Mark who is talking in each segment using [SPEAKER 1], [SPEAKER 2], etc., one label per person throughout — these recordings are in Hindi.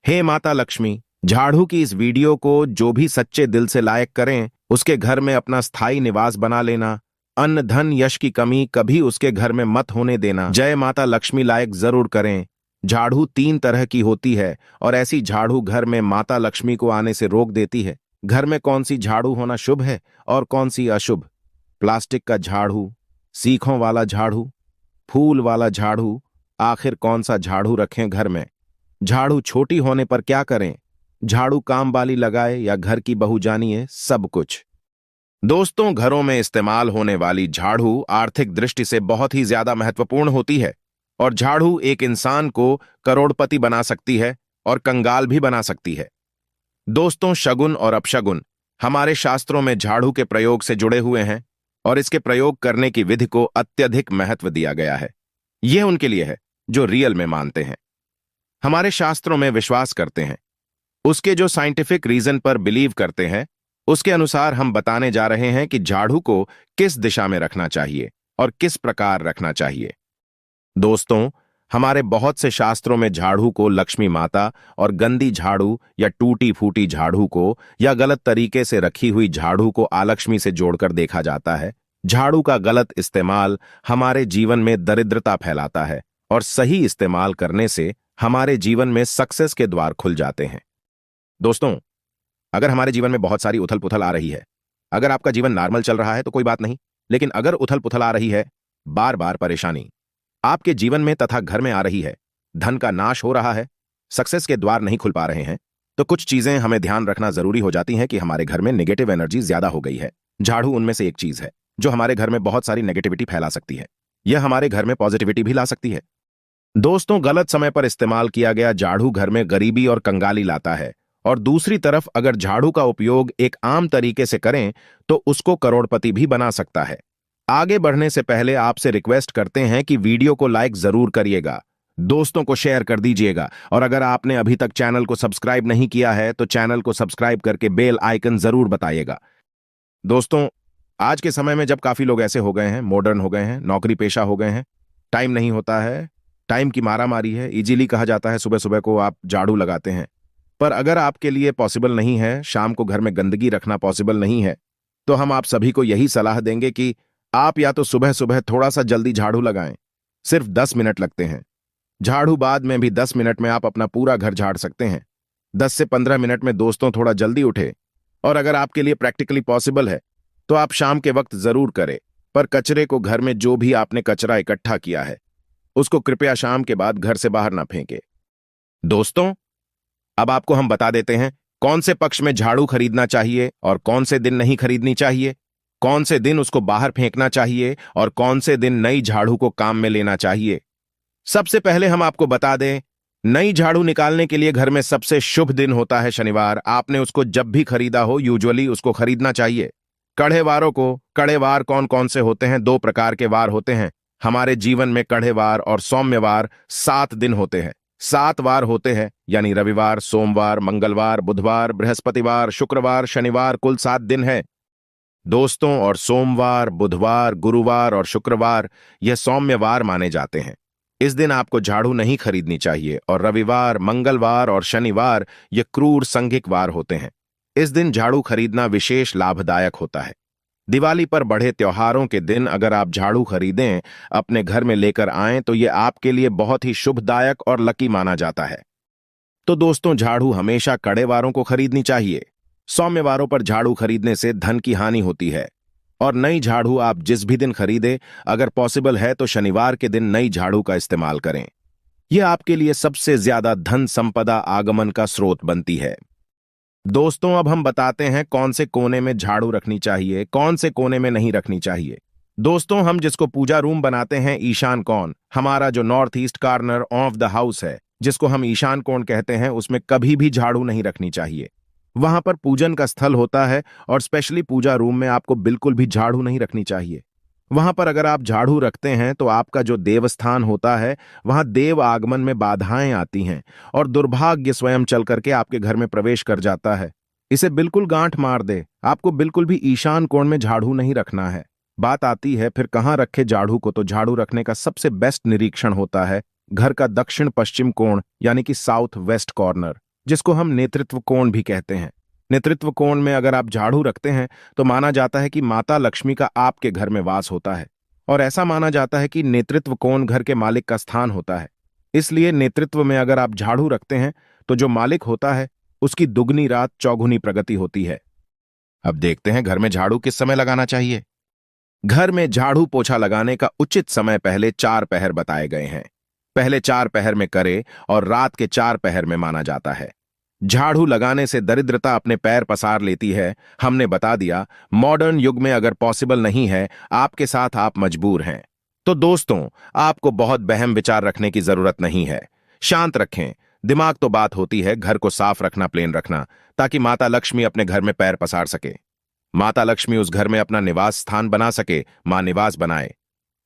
[SPEAKER 1] हे माता लक्ष्मी, झाड़ू की इस वीडियो को जो भी सच्चे दिल से लायक करें, उसके घर में अपना स्थायी निवास बना लेना। अन्न धन यश की कमी कभी उसके घर में मत होने देना। जय माता लक्ष्मी लायक जरूर करें। झाड़ू 3 तरह की होती है और ऐसी झाड़ू घर में माता लक्ष्मी को आने से रोक देती है। घर में कौन सी झाड़ू होना शुभ है और कौन सी अशुभ? प्लास्टिक का झाड़ू, सीखों वाला झाड़ू, फूल वाला झाड़ू, आखिर कौन सा झाड़ू रखें घर में? झाड़ू छोटी होने पर क्या करें? झाड़ू काम वाली लगाए या घर की बहू जानिए सब कुछ। दोस्तों, घरों में इस्तेमाल होने वाली झाड़ू आर्थिक दृष्टि से बहुत ही ज्यादा महत्वपूर्ण होती है और झाड़ू एक इंसान को करोड़पति बना सकती है और कंगाल भी बना सकती है। दोस्तों, शगुन और अपशगुन हमारे शास्त्रों में झाड़ू के प्रयोग से जुड़े हुए हैं और इसके प्रयोग करने की विधि को अत्यधिक महत्व दिया गया है। यह उनके लिए है जो रियल में मानते हैं, हमारे शास्त्रों में विश्वास करते हैं, उसके जो साइंटिफिक रीजन पर बिलीव करते हैं। उसके अनुसार हम बताने जा रहे हैं कि झाड़ू को किस दिशा में रखना चाहिए और किस प्रकार रखना चाहिए। दोस्तों, हमारे बहुत से शास्त्रों में झाड़ू को लक्ष्मी माता और गंदी झाड़ू या टूटी फूटी झाड़ू को या गलत तरीके से रखी हुई झाड़ू को आलक्ष्मी से जोड़कर देखा जाता है। झाड़ू का गलत इस्तेमाल हमारे जीवन में दरिद्रता फैलाता है और सही इस्तेमाल करने से हमारे जीवन में सक्सेस के द्वार खुल जाते हैं। दोस्तों, अगर हमारे जीवन में बहुत सारी उथल पुथल आ रही है, अगर आपका जीवन नॉर्मल चल रहा है तो कोई बात नहीं, लेकिन अगर उथल पुथल आ रही है, बार बार परेशानी आपके जीवन में तथा घर में आ रही है, धन का नाश हो रहा है, सक्सेस के द्वार नहीं खुल पा रहे हैं, तो कुछ चीजें हमें ध्यान रखना जरूरी हो जाती हैं कि हमारे घर में नेगेटिव एनर्जी ज्यादा हो गई है। झाड़ू उनमें से एक चीज है जो हमारे घर में बहुत सारी नेगेटिविटी फैला सकती है। यह हमारे घर में पॉजिटिविटी भी ला सकती है। दोस्तों, गलत समय पर इस्तेमाल किया गया झाड़ू घर में गरीबी और कंगाली लाता है और दूसरी तरफ अगर झाड़ू का उपयोग एक आम तरीके से करें तो उसको करोड़पति भी बना सकता है। आगे बढ़ने से पहले आपसे रिक्वेस्ट करते हैं कि वीडियो को लाइक जरूर करिएगा, दोस्तों को शेयर कर दीजिएगा और अगर आपने अभी तक चैनल को सब्सक्राइब नहीं किया है तो चैनल को सब्सक्राइब करके बेल आइकन जरूर बताइएगा। दोस्तों, आज के समय में जब काफी लोग ऐसे हो गए हैं, मॉडर्न हो गए हैं, नौकरी पेशा हो गए हैं, टाइम नहीं होता है, टाइम की मारामारी है, इजीली कहा जाता है सुबह सुबह को आप झाड़ू लगाते हैं। पर अगर आपके लिए पॉसिबल नहीं है, शाम को घर में गंदगी रखना पॉसिबल नहीं है, तो हम आप सभी को यही सलाह देंगे कि आप या तो सुबह सुबह थोड़ा सा जल्दी झाड़ू लगाएं। सिर्फ 10 मिनट लगते हैं। झाड़ू बाद में भी 10 मिनट में आप अपना पूरा घर झाड़ सकते हैं। 10 से 15 मिनट में दोस्तों थोड़ा जल्दी उठे और अगर आपके लिए प्रैक्टिकली पॉसिबल है तो आप शाम के वक्त जरूर करें, पर कचरे को घर में जो भी आपने कचरा इकट्ठा किया है उसको कृपया शाम के बाद घर से बाहर ना फेंके। दोस्तों, अब आपको हम बता देते हैं कौन से पक्ष में झाड़ू खरीदना चाहिए और कौन से दिन नहीं खरीदनी चाहिए, कौन से दिन उसको बाहर फेंकना चाहिए और कौन से दिन नई झाड़ू को काम में लेना चाहिए। सबसे पहले हम आपको बता दें, नई झाड़ू निकालने के लिए घर में सबसे शुभ दिन होता है शनिवार। आपने उसको जब भी खरीदा हो यूजुअली उसको खरीदना चाहिए। कड़े वारों को, कड़े वार कौन कौन से होते हैं? 2 प्रकार के वार होते हैं हमारे जीवन में, कड़े वार और सौम्यवार। 7 दिन होते हैं, 7 वार होते हैं, यानी रविवार, सोमवार, मंगलवार, बुधवार, बृहस्पतिवार, शुक्रवार, शनिवार, कुल 7 दिन है दोस्तों। और सोमवार, बुधवार, गुरुवार और शुक्रवार यह सौम्यवार माने जाते हैं। इस दिन आपको झाड़ू नहीं खरीदनी चाहिए और रविवार, मंगलवार और शनिवार ये क्रूर संघिक वार होते हैं। इस दिन झाड़ू खरीदना विशेष लाभदायक होता है। दिवाली पर बड़े त्योहारों के दिन अगर आप झाड़ू खरीदें, अपने घर में लेकर आएं तो ये आपके लिए बहुत ही शुभदायक और लकी माना जाता है। तो दोस्तों, झाड़ू हमेशा कड़े वारों को खरीदनी चाहिए। सौम्यवारों पर झाड़ू खरीदने से धन की हानि होती है और नई झाड़ू आप जिस भी दिन खरीदें, अगर पॉसिबल है तो शनिवार के दिन नई झाड़ू का इस्तेमाल करें। यह आपके लिए सबसे ज्यादा धन संपदा आगमन का स्रोत बनती है। दोस्तों, अब हम बताते हैं कौन से कोने में झाड़ू रखनी चाहिए, कौन से कोने में नहीं रखनी चाहिए। दोस्तों, हम जिसको पूजा रूम बनाते हैं, ईशान कोण, हमारा जो north east corner of the house है, जिसको हम ईशान कोण कहते हैं, उसमें कभी भी झाड़ू नहीं रखनी चाहिए। वहां पर पूजन का स्थल होता है और स्पेशली पूजा रूम में आपको बिल्कुल भी झाड़ू नहीं रखनी चाहिए। वहां पर अगर आप झाड़ू रखते हैं तो आपका जो देवस्थान होता है वहां देव आगमन में बाधाएं आती हैं और दुर्भाग्य स्वयं चल करके आपके घर में प्रवेश कर जाता है। इसे बिल्कुल गांठ मार दे, आपको बिल्कुल भी ईशान कोण में झाड़ू नहीं रखना है। बात आती है फिर कहाँ रखे झाड़ू को, तो झाड़ू रखने का सबसे बेस्ट निरीक्षण होता है घर का दक्षिण पश्चिम कोण, यानी कि साउथ वेस्ट कॉर्नर, जिसको हम नेतृत्व कोण भी कहते हैं। नेतृत्व कोण में अगर आप झाड़ू रखते हैं तो माना जाता है कि माता लक्ष्मी का आपके घर में वास होता है, और ऐसा माना जाता है कि नेतृत्व कोण घर के मालिक का स्थान होता है। इसलिए नेतृत्व में अगर आप झाड़ू रखते हैं तो जो मालिक होता है उसकी दुगनी रात चौगुनी प्रगति होती है। अब देखते हैं घर में झाड़ू किस समय लगाना चाहिए। घर में झाड़ू पोछा लगाने का उचित समय पहले 4 पहर बताए गए हैं। पहले 4 पहर में करे और रात के 4 पहर में माना जाता है। झाड़ू लगाने से दरिद्रता अपने पैर पसार लेती है, हमने बता दिया। मॉडर्न युग में अगर पॉसिबल नहीं है, आपके साथ आप मजबूर हैं। तो दोस्तों, आपको बहुत बहम विचार रखने की जरूरत नहीं है। शांत रखें दिमाग, तो बात होती है घर को साफ रखना, प्लेन रखना, ताकि माता लक्ष्मी अपने घर में पैर पसार सके। माता लक्ष्मी उस घर में अपना निवास स्थान बना सके, मां निवास बनाए।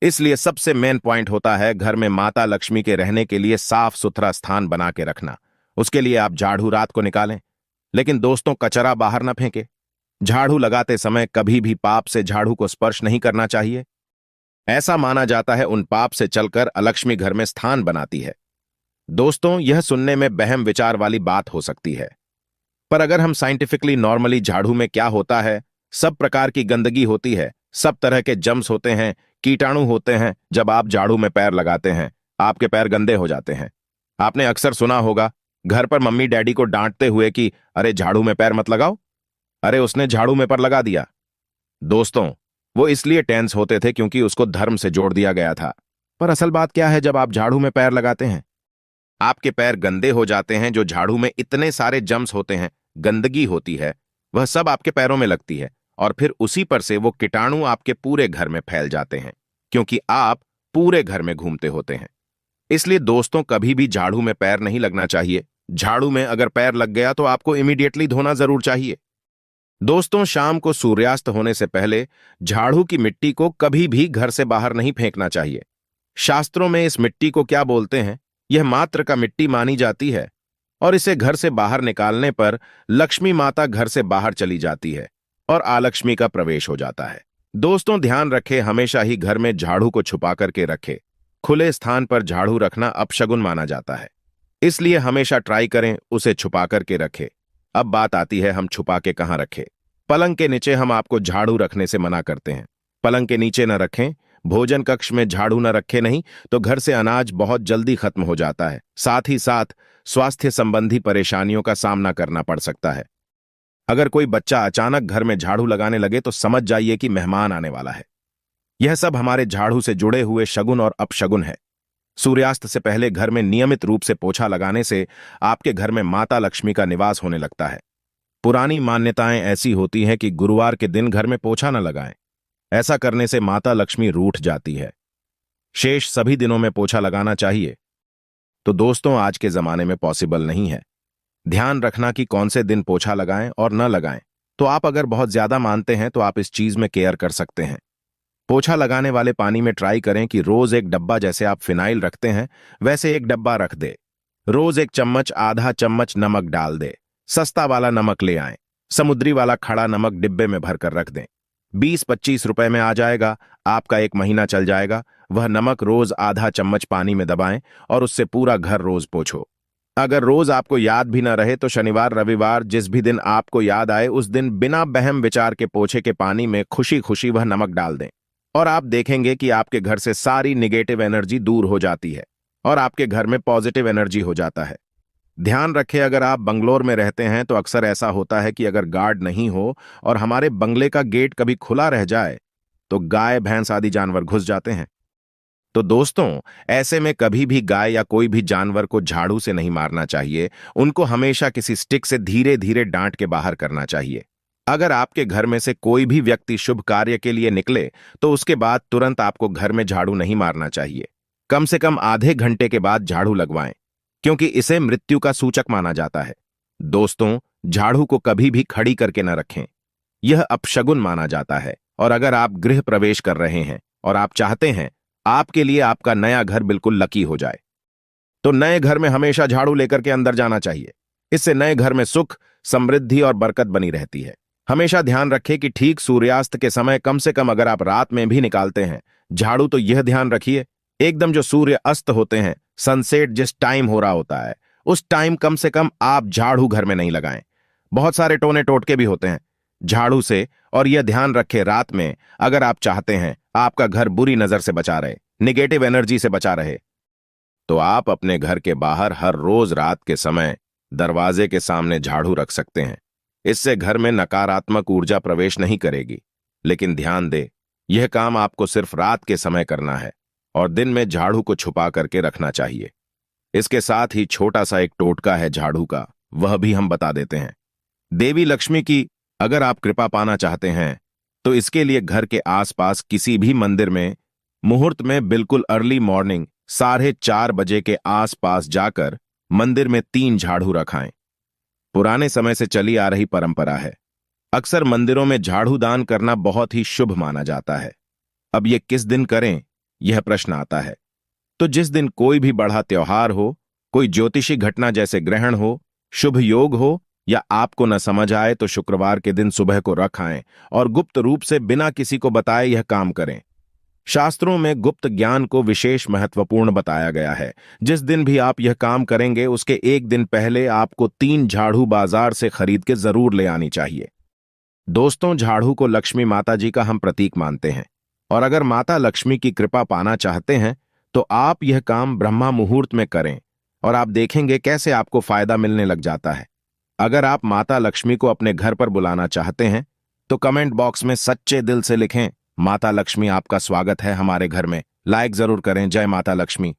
[SPEAKER 1] इसलिए सबसे मेन पॉइंट होता है घर में माता लक्ष्मी के रहने के लिए साफ सुथरा स्थान बना के रखना। उसके लिए आप झाड़ू रात को निकालें, लेकिन दोस्तों कचरा बाहर न फेंके। झाड़ू लगाते समय कभी भी पाप से झाड़ू को स्पर्श नहीं करना चाहिए। ऐसा माना जाता है उन पाप से चलकर अलक्ष्मी घर में स्थान बनाती है। दोस्तों, यह सुनने में बहम विचार वाली बात हो सकती है, पर अगर हम साइंटिफिकली नॉर्मली झाड़ू में क्या होता है, सब प्रकार की गंदगी होती है, सब तरह के जम्स होते हैं, कीटाणु होते हैं। जब आप झाड़ू में पैर लगाते हैं आपके पैर गंदे हो जाते हैं। आपने अक्सर सुना होगा घर पर मम्मी डैडी को डांटते हुए कि अरे झाड़ू में पैर मत लगाओ, अरे उसने झाड़ू में पर लगा दिया। दोस्तों, वो इसलिए टेंस होते थे क्योंकि उसको धर्म से जोड़ दिया गया था। पर असल बात क्या है, जब आप झाड़ू में पैर लगाते हैं आपके पैर गंदे हो जाते हैं। जो झाड़ू में इतने सारे जम्स होते हैं, गंदगी होती है, वह सब आपके पैरों में लगती है, और फिर उसी पर से वो कीटाणु आपके पूरे घर में फैल जाते हैं, क्योंकि आप पूरे घर में घूमते होते हैं। इसलिए दोस्तों, कभी भी झाड़ू में पैर नहीं लगना चाहिए। झाड़ू में अगर पैर लग गया तो आपको इमीडिएटली धोना जरूर चाहिए। दोस्तों, शाम को सूर्यास्त होने से पहले झाड़ू की मिट्टी को कभी भी घर से बाहर नहीं फेंकना चाहिए। शास्त्रों में इस मिट्टी को क्या बोलते हैं, यह मात्र का मिट्टी मानी जाती है, और इसे घर से बाहर निकालने पर लक्ष्मी माता घर से बाहर चली जाती है और आलक्ष्मी का प्रवेश हो जाता है। दोस्तों, ध्यान रखें, हमेशा ही घर में झाड़ू को छुपा करके रखें। खुले स्थान पर झाड़ू रखना अपशगुन माना जाता है, इसलिए हमेशा ट्राई करें उसे छुपा करके रखें। अब बात आती है हम छुपा के कहां रखें। पलंग के नीचे हम आपको झाड़ू रखने से मना करते हैं। पलंग के नीचे न रखें। भोजन कक्ष में झाड़ू न रखें, नहीं तो घर से अनाज बहुत जल्दी खत्म हो जाता है। साथ ही साथ स्वास्थ्य संबंधी परेशानियों का सामना करना पड़ सकता है। अगर कोई बच्चा अचानक घर में झाड़ू लगाने लगे तो समझ जाइए कि मेहमान आने वाला है। यह सब हमारे झाड़ू से जुड़े हुए शगुन और अपशगुन है। सूर्यास्त से पहले घर में नियमित रूप से पोछा लगाने से आपके घर में माता लक्ष्मी का निवास होने लगता है। पुरानी मान्यताएं ऐसी होती हैं कि गुरुवार के दिन घर में पोछा न लगाएं। ऐसा करने से माता लक्ष्मी रूठ जाती है। शेष सभी दिनों में पोछा लगाना चाहिए। तो दोस्तों, आज के जमाने में पॉसिबल नहीं है। ध्यान रखना कि कौन से दिन पोछा लगाएं और न लगाएं। तो आप अगर बहुत ज्यादा मानते हैं तो आप इस चीज में केयर कर सकते हैं। पोछा लगाने वाले पानी में ट्राई करें कि रोज एक डब्बा, जैसे आप फिनाइल रखते हैं वैसे एक डब्बा रख दे। रोज 1 चम्मच आधा चम्मच नमक डाल दे। सस्ता वाला नमक ले आएं। समुद्री वाला खड़ा नमक डिब्बे में भरकर रख दें। 20-25 रुपए में आ जाएगा, आपका 1 महीना चल जाएगा। वह नमक रोज आधा चम्मच पानी में दबाएं और उससे पूरा घर रोज पोछो। अगर रोज आपको याद भी न रहे तो शनिवार रविवार जिस भी दिन आपको याद आए उस दिन बिना बहम विचार के पोछे के पानी में खुशी खुशी वह नमक डाल दें, और आप देखेंगे कि आपके घर से सारी निगेटिव एनर्जी दूर हो जाती है और आपके घर में पॉजिटिव एनर्जी हो जाता है। ध्यान रखें, अगर आप बंगलोर में रहते हैं तो अक्सर ऐसा होता है कि अगर गार्ड नहीं हो और हमारे बंगले का गेट कभी खुला रह जाए तो गाय भैंस आदि जानवर घुस जाते हैं। तो दोस्तों, ऐसे में कभी भी गाय या कोई भी जानवर को झाड़ू से नहीं मारना चाहिए। उनको हमेशा किसी स्टिक से धीरे धीरे डांट के बाहर करना चाहिए। अगर आपके घर में से कोई भी व्यक्ति शुभ कार्य के लिए निकले तो उसके बाद तुरंत आपको घर में झाड़ू नहीं मारना चाहिए। कम से कम आधे घंटे के बाद झाड़ू लगवाएं, क्योंकि इसे मृत्यु का सूचक माना जाता है। दोस्तों, झाड़ू को कभी भी खड़ी करके न रखें, यह अपशगुन माना जाता है। और अगर आप गृह प्रवेश कर रहे हैं और आप चाहते हैं आपके लिए आपका नया घर बिल्कुल लकी हो जाए, तो नए घर में हमेशा झाड़ू लेकर के अंदर जाना चाहिए। इससे नए घर में सुख, समृद्धि और बरकत बनी रहती है। हमेशा ध्यान रखें कि ठीक सूर्यास्त के समय, कम से कम अगर आप रात में भी निकालते हैं झाड़ू, तो यह ध्यान रखिए एकदम जो सूर्य अस्त होते हैं, सनसेट जिस टाइम हो रहा होता है उस टाइम कम से कम आप झाड़ू घर में नहीं लगाएं। बहुत सारे टोने टोटके भी होते हैं झाड़ू से, और यह ध्यान रखें रात में अगर आप चाहते हैं आपका घर बुरी नजर से बचा रहे, निगेटिव एनर्जी से बचा रहे, तो आप अपने घर के बाहर हर रोज रात के समय दरवाजे के सामने झाड़ू रख सकते हैं। इससे घर में नकारात्मक ऊर्जा प्रवेश नहीं करेगी। लेकिन ध्यान दे, यह काम आपको सिर्फ रात के समय करना है और दिन में झाड़ू को छुपा करके रखना चाहिए। इसके साथ ही छोटा सा एक टोटका है झाड़ू का, वह भी हम बता देते हैं। देवी लक्ष्मी की अगर आप कृपा पाना चाहते हैं तो इसके लिए घर के आसपास किसी भी मंदिर में मुहूर्त में बिल्कुल अर्ली मॉर्निंग 4:30 बजे के आसपास जाकर मंदिर में 3 झाड़ू रखाएं। पुराने समय से चली आ रही परंपरा है। अक्सर मंदिरों में झाड़ू दान करना बहुत ही शुभ माना जाता है। अब यह किस दिन करें, यह प्रश्न आता है। तो जिस दिन कोई भी बड़ा त्योहार हो, कोई ज्योतिषी घटना जैसे ग्रहण हो, शुभ योग हो, या आपको न समझ आए तो शुक्रवार के दिन सुबह को रखाएं और गुप्त रूप से बिना किसी को बताए यह काम करें। शास्त्रों में गुप्त ज्ञान को विशेष महत्वपूर्ण बताया गया है। जिस दिन भी आप यह काम करेंगे उसके एक दिन पहले आपको 3 झाड़ू बाजार से खरीद के जरूर ले आनी चाहिए। दोस्तों, झाड़ू को लक्ष्मी माता जी का हम प्रतीक मानते हैं, और अगर माता लक्ष्मी की कृपा पाना चाहते हैं तो आप यह काम ब्रह्मा मुहूर्त में करें और आप देखेंगे कैसे आपको फायदा मिलने लग जाता है। अगर आप माता लक्ष्मी को अपने घर पर बुलाना चाहते हैं तो कमेंट बॉक्स में सच्चे दिल से लिखें, माता लक्ष्मी आपका स्वागत है हमारे घर में। लाइक जरूर करें। जय माता लक्ष्मी।